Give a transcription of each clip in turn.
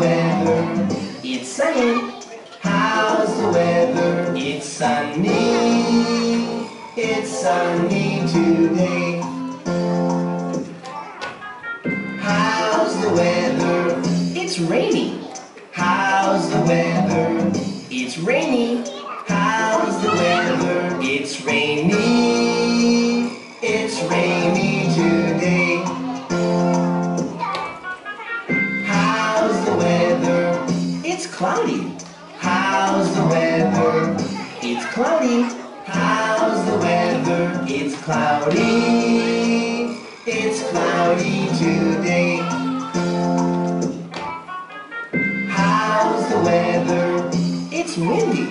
weather? It's sunny. How's the weather? It's sunny. It's sunny today. How's the weather? It's rainy. How's the weather? It's rainy. How's the weather? It's rainy. It's rainy today. How's the weather? It's cloudy. How's the weather? It's cloudy. How's the weather? It's cloudy. It's cloudy today. How's the weather? It's windy.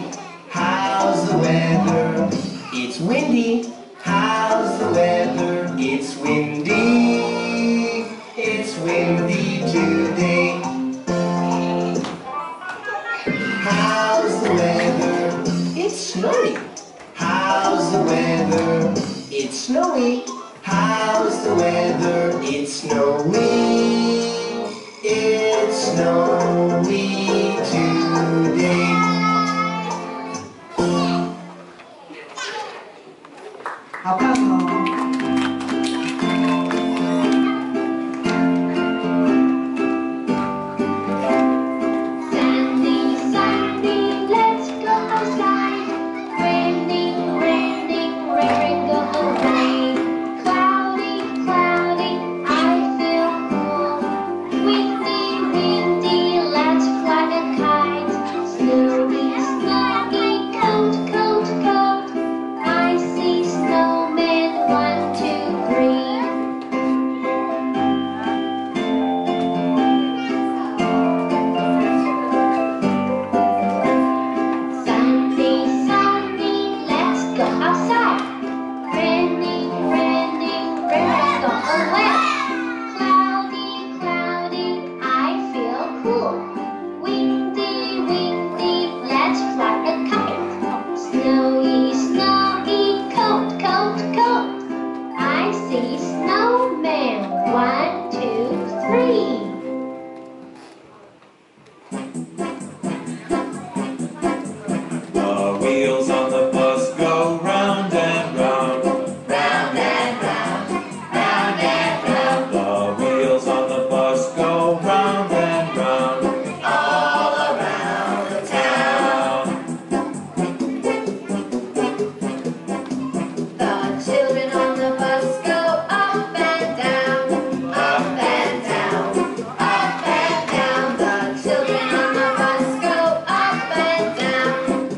How's the weather? It's windy. How's the weather? It's windy. It's windy today. How's the weather? It's snowy. How's the weather? It's snowy. How's the weather? It's snowy. It's snowy today. How come? Wheels on the bus go round and round, round and round, round and round. The wheels on the bus go round and round, all around the town. The children on the bus go up and down, up and down, up and down. The children on the bus go up and down.